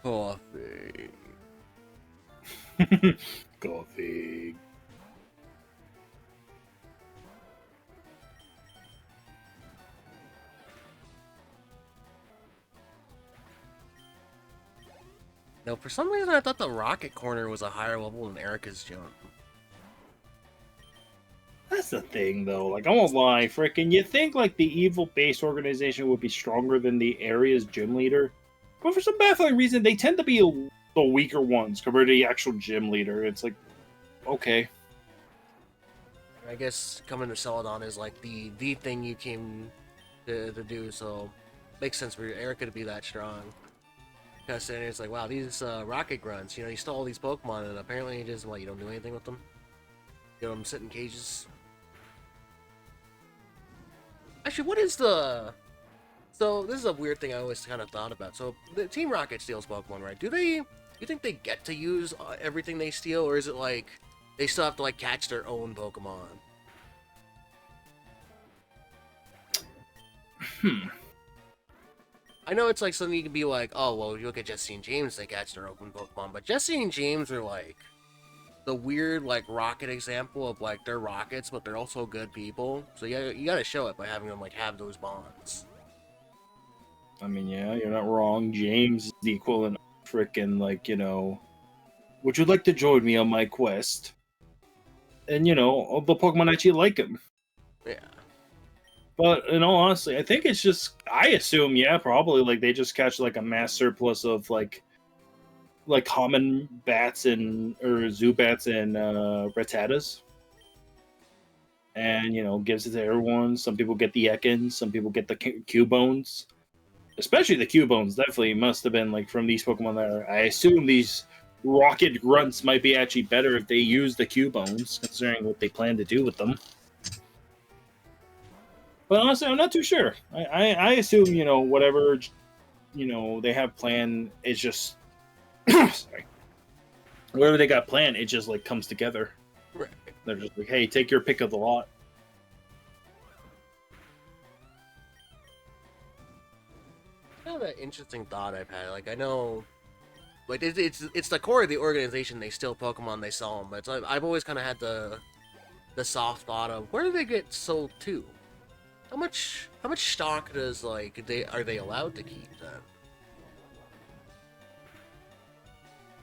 Coffee. Coffee. No, for some reason I thought the rocket corner was a higher level than Erica's jump. That's the thing, though. Like, I won't lie, frickin', you think, like, the evil base organization would be stronger than the area's gym leader? But for some baffling reason, they tend to be the weaker ones compared to the actual gym leader. It's like, okay. I guess coming to Celadon is like the thing you came to do, so makes sense for Erica to be that strong. Because then it's like, wow, these rocket grunts, you stole all these Pokemon, and apparently you just, you don't do anything with them? You let them sit in cages? Actually, what is the... So, this is a weird thing I always kind of thought about. So, the Team Rocket steals Pokemon, right? Do you think they get to use everything they steal, or is it like, they still have to, like, catch their own Pokemon? I know it's like something you can be like, oh, well, you look at Jesse and James, they catch their open Pokemon, but Jesse and James are like the weird, like, rocket example of, like, they're rockets, but they're also good people. So you gotta show it by having them, like, have those bonds. I mean, yeah, you're not wrong. James is the equivalent of frickin', like, would you like to join me on my quest? And, all the Pokemon actually like him. Yeah. But in all honesty, I think it's just, I assume, yeah, probably, like, they just catch, like, a mass surplus of, like common bats or Zubats and Rattatas. And, gives it to everyone. Some people get the Ekans, some people get the Cubones. Especially the Cubones, definitely must have been, like, from these Pokemon there. I assume these rocket grunts might be actually better if they use the Cubones, considering what they plan to do with them. But honestly, I'm not too sure. I assume, whatever, they have planned is just... sorry. Whatever they got planned, it just, like, comes together. Right. They're just like, hey, take your pick of the lot. Kind of an interesting thought I've had. Like, I know... Like, it's the core of the organization. They steal Pokemon, they sell them. But it's, I've always kind of had the soft thought of, where do they get sold to? How much stock does, like, are they allowed to keep then?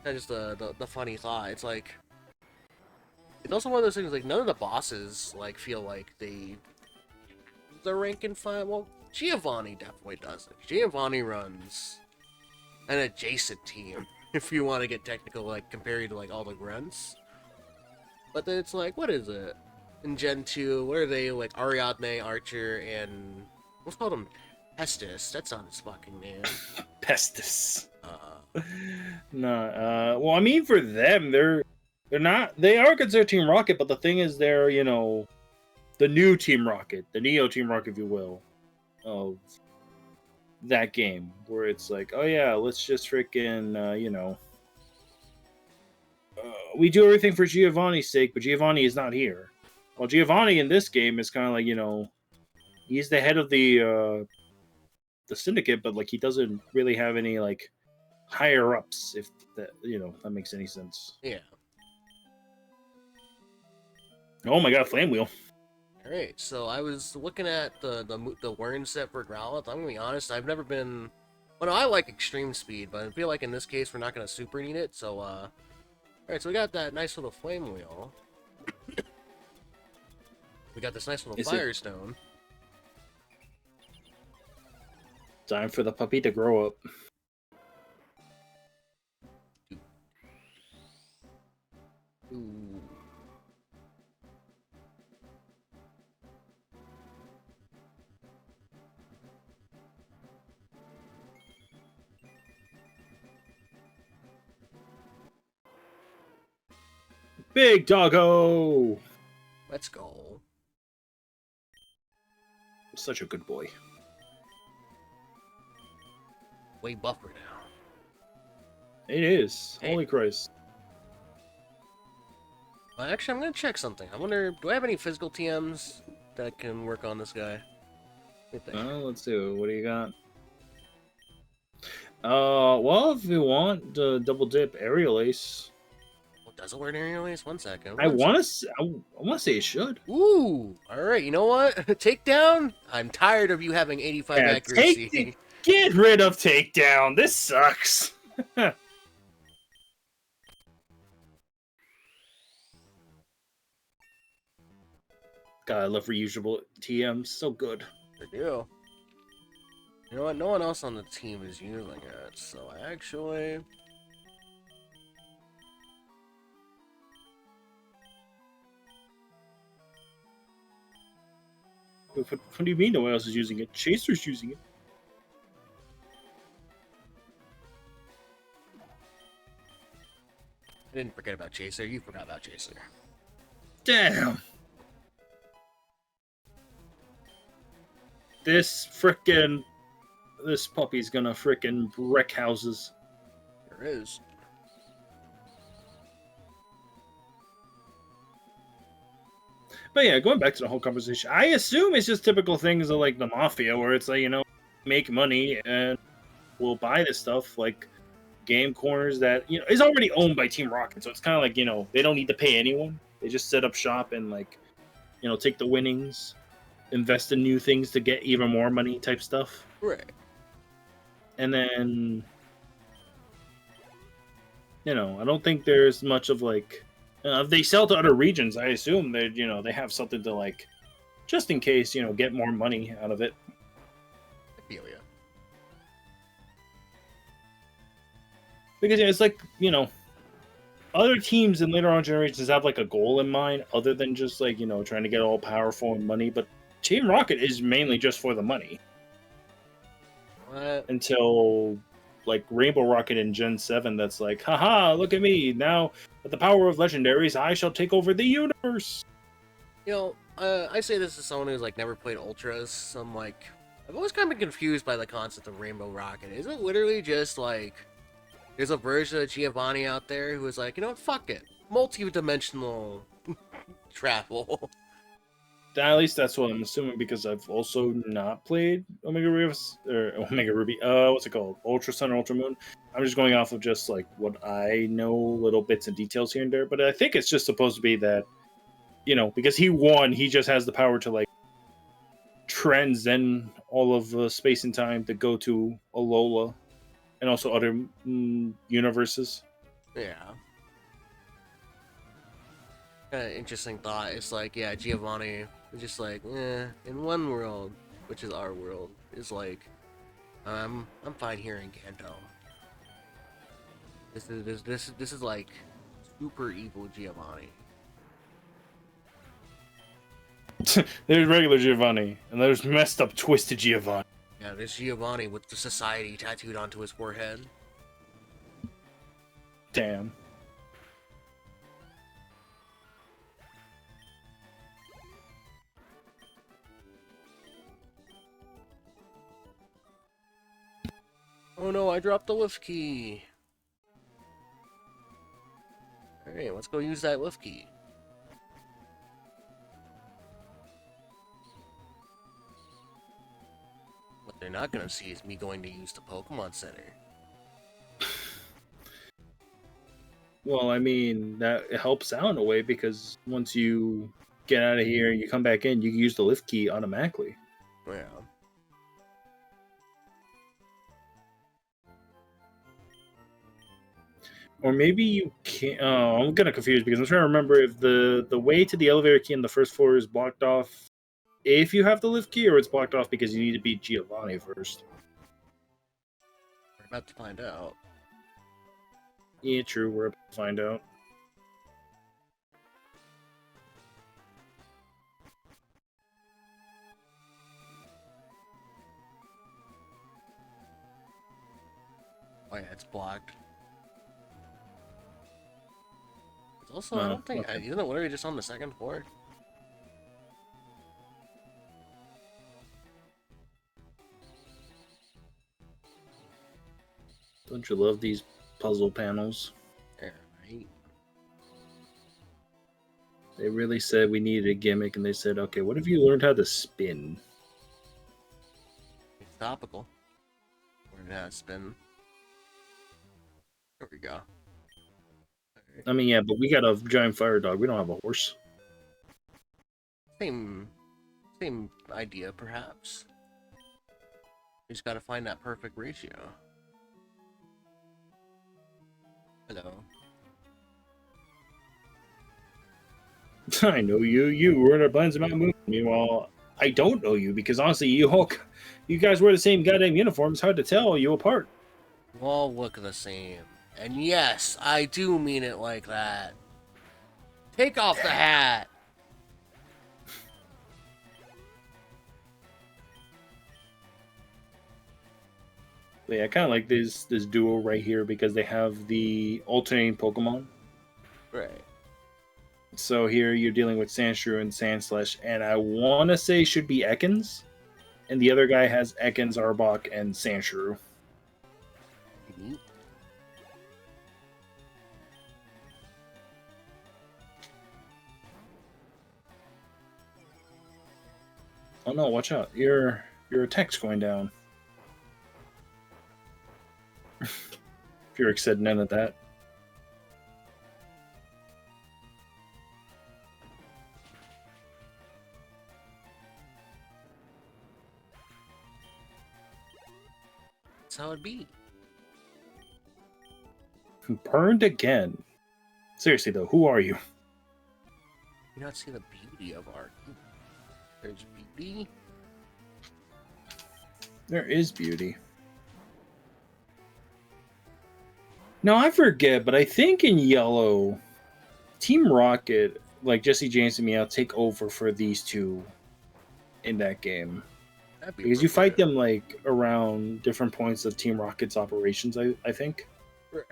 That's just the funny thought. It's like, it's also one of those things, like, none of the bosses, like, feel like the rank and file. Well, Giovanni definitely does it. Giovanni runs an adjacent team, if you want to get technical, like, compared to, like, all the grunts. But then it's like, what is it? In Gen 2, what are they, like, Ariadne, Archer, and... Let's call them Pestis. That's not his fucking name. Pestis. No, well, I mean, for them, they are considered Team Rocket, but the thing is, they're, the new Team Rocket, the Neo Team Rocket, if you will, of that game, where it's like, oh yeah, let's just freaking, we do everything for Giovanni's sake, but Giovanni is not here. Well, Giovanni in this game is kind of like, he's the head of the syndicate, but, like, he doesn't really have any, like, higher ups, if that that makes any sense. Yeah. Oh my god, Flame Wheel. Alright, so I was looking at the Wern set for Growlithe. I'm gonna be honest, I've never been... Well, no, I like extreme speed, but I feel like in this case we're not gonna super need it, so, Alright, so we got that nice little Flame Wheel. We got this nice little Firestone. Time for the puppy to grow up. Ooh. Big doggo! Let's go. Such a good boy. Way buffer now. It is. Hey. Holy Christ. Well, actually, I'm gonna check something. I wonder, do I have any physical TMs that can work on this guy? Let's see. What do you got? Well, if you want the double dip aerial ace, Well, does it work aerial ace? 1 second. I want to. I want to say it should. Ooh, all right. You know what? Takedown. I'm tired of you having 85 Yeah, accuracy. get rid of takedown. This sucks. God, I love reusable TMs. So good. I do. You know what? No one else on the team is using it, so actually, What do you mean no one else is using it? Chaser's using it. I didn't forget about Chaser. You forgot about Chaser. Damn. This puppy's gonna frickin' wreck houses. There is. But yeah, going back to the whole conversation, I assume it's just typical things of like the mafia, where it's like, you know, make money and we'll buy this stuff, like game corners that, you know, is already owned by Team Rocket. So it's kind of like, you know, they don't need to pay anyone. They just set up shop and like, you know, take the winnings, invest in new things to get even more money type stuff. Right. And then, you know, I don't think there's much of like, if they sell to other regions, I assume they, you know, they have something to like, just in case, you know, get more money out of it. I feel ya. Because yeah, it's like, you know, other teams in later on generations have like a goal in mind other than just like, you know, trying to get all powerful and money. But Team Rocket is mainly just for the money. What? Until like Rainbow Rocket in Gen 7, that's like, haha, look at me. Now, with the power of legendaries, I shall take over the universe. You know, I say this as someone who's like never played Ultras. So I'm like, I've always kind of been confused by the concept of Rainbow Rocket. Is it literally just like there's a version of Giovanni out there who is like, you know what, fuck it, multi-dimensional travel. At least that's what I'm assuming, because I've also not played Omega Ruby, or Omega Ruby. What's it called? Ultra Sun or Ultra Moon. I'm just going off of just like what I know, little bits and details here and there. But I think it's just supposed to be that, you know, because he won, he just has the power to like transcend all of space and time to go to Alola and also other universes. Yeah. Kind of interesting thought. It's like, yeah, Giovanni is just like, in one world, which is our world, is like, I'm fine here in Kanto. This is like super evil Giovanni. There's regular Giovanni, and there's messed up, twisted Giovanni. Yeah, there's Giovanni with the society tattooed onto his forehead. Damn. Oh no, I dropped the lift key. Alright, let's go use that lift key. What they're not gonna see is me going to use the Pokemon Center. Well, I mean, that helps out in a way, because once you get out of here and you come back in, you can use the lift key automatically. Yeah. Or maybe you can't. Oh, I'm kind of confused, because I'm trying to remember if the way to the elevator key in the first floor is blocked off if you have the lift key, or it's blocked off because you need to beat Giovanni first. We're about to find out. Yeah, true. We're about to find out. Oh yeah, it's blocked. It's also, I don't think, Okay. isn't it literally just on the second floor? Don't you love these puzzle panels? Yeah, right. They really said we needed a gimmick, and they said, okay, what if you learned how to spin? It's topical. Or it has been. go. I mean, yeah, but we got a giant fire dog. We don't have a horse. Same idea, perhaps. You just gotta find that perfect ratio. Hello. I know you. You were in our plans about moving. Meanwhile, I don't know you because honestly, you guys wear the same goddamn uniform. It's hard to tell you apart. You all look the same. And yes, I do mean it like that. Take off the hat! But yeah, I kind of like this duo right here because they have the alternating Pokemon. Right. So here you're dealing with Sandshrew and Sandslash, and I want to say should be Ekans, and the other guy has Ekans, Arbok, and Sandshrew. Neat. Oh no! Watch out! Your attack's going down. Furyk said none of that. That's how it be. Burned again. Seriously though, who are you? You not see the beauty of art. There's beauty. There is beauty. Now I forget, but I think in yellow, Team Rocket, like Jesse James and Meow, take over for these two in that game. Because you fight them like around different points of Team Rocket's operations, I think. Right.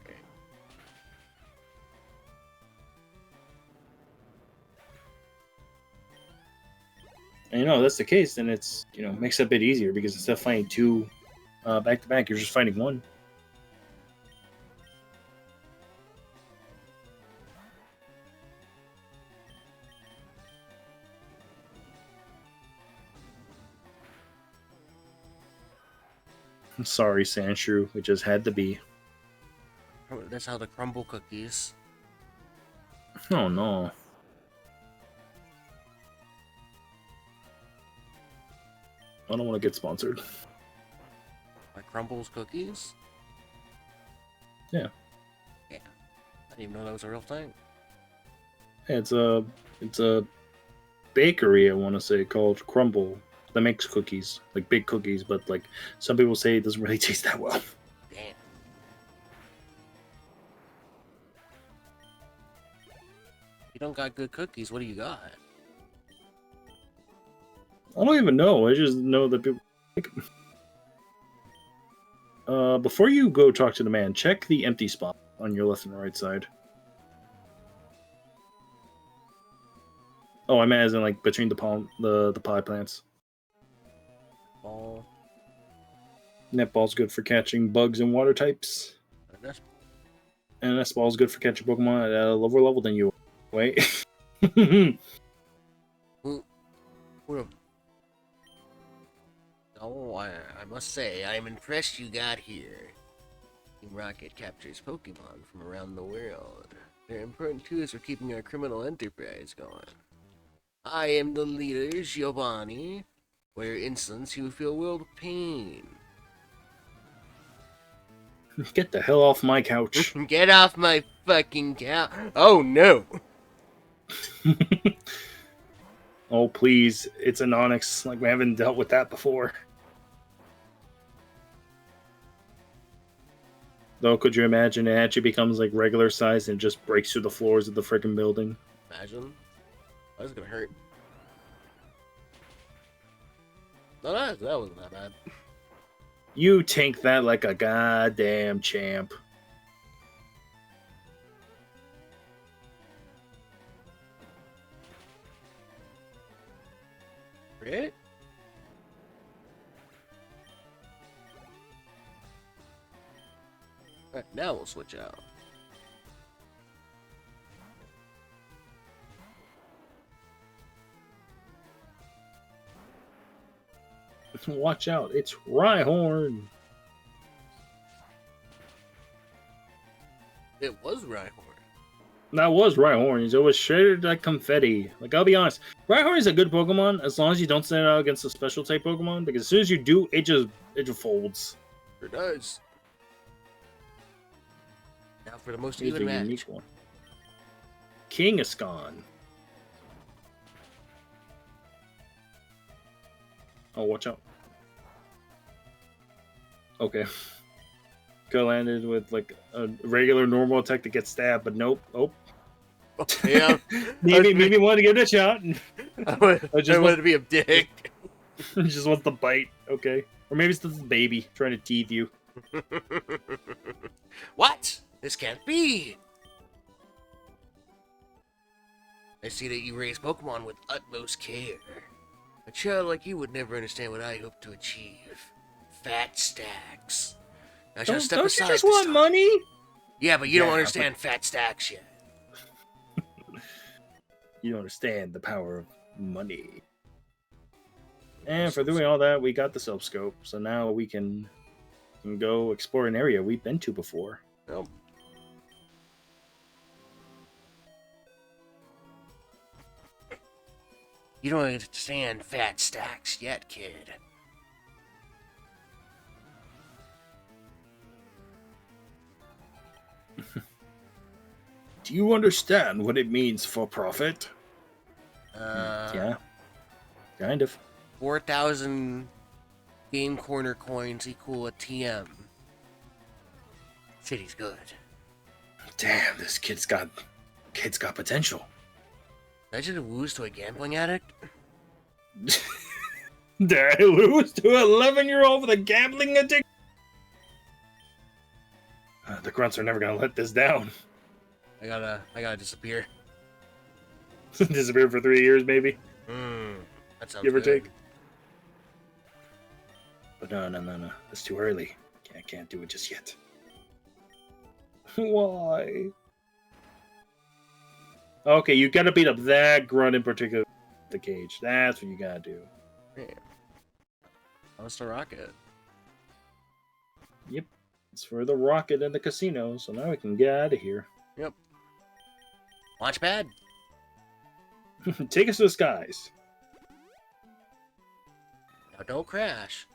And that's the case, then it's makes it a bit easier because instead of fighting two back to back, you're just fighting one. I'm sorry, Sandshrew. It just had to be. That's how the crumble cookies. Oh no. I don't want to get sponsored. By Crumbles cookies? Yeah. Yeah. I didn't even know that was a real thing. Yeah, it's a bakery, I want to say, called Crumble that makes cookies, like big cookies, but like some people say it doesn't really taste that well. Damn. You don't got good cookies, what do you got? I don't even know. I just know that people like before you go talk to the man, check the empty spot on your left and right side. Oh, I meant as in like between the pie plants. Ball. Netball's good for catching bugs and water types. And S-ball's good for catching Pokemon at a lower level than you. Wait. Oh, I must say, I am impressed you got here. Team Rocket captures Pokemon from around the world. They're important tools for keeping our criminal enterprise going. I am the leader, Giovanni. For your insolence, you will feel world pain. Get the hell off my couch. Get off my fucking couch. Oh no! Oh, please. It's an Onyx. Like, we haven't dealt with that before. Though, could you imagine it actually becomes like regular size and just breaks through the floors of the freaking building? Imagine. That was gonna hurt. No, that wasn't that bad. You tank that like a goddamn champ. Right? Alright, now we'll switch out. Watch out, it's Rhyhorn. It was Rhyhorn. That was Rhyhorn. He's always shredded like confetti. Like, I'll be honest, Rhyhorn is a good Pokemon as long as you don't send it out against a special type Pokemon, because as soon as you do, it just folds. Sure does. Now for the most Here's even the match. unique one. Kangaskhan. Oh, watch out. Okay. Could have landed with like a regular normal attack to get stabbed, but nope. Oh. Yeah. maybe wanted to give it a shot. I wanted to be a dick. Just wants to bite. Okay. Or maybe it's just a baby trying to teeth you. What? This can't be. I see that you raise Pokemon with utmost care. A child like you would never understand what I hope to achieve. Fat stacks. Now Don't step you aside just this want time. money? Yeah, but you don't Yeah, understand fat stacks yet. You don't understand the power of money. And for doing all that, we got the Self Scope, so now we can go explore an area we've been to before. Nope. You don't understand fat stacks yet, kid. Do you understand what it means for profit? Yeah. Kind of. 4,000 Game Corner coins equal a TM. City's good. Damn, this kid's got potential. Imagine a lose to a gambling addict. Did I lose to an 11-year-old with a gambling addiction? The grunts are never gonna let this down. I gotta disappear. Disappear for 3 years, maybe. That sounds Give or good. take. But no. It's too early. I can't do it just yet. Why? Okay, you gotta beat up that grunt in particular. The cage. That's what you gotta do. Yeah. That was the rocket. Yep. It's for the rocket and the casino, so now we can get out of here. Yep. Launch pad. Take us to the skies. Now don't crash.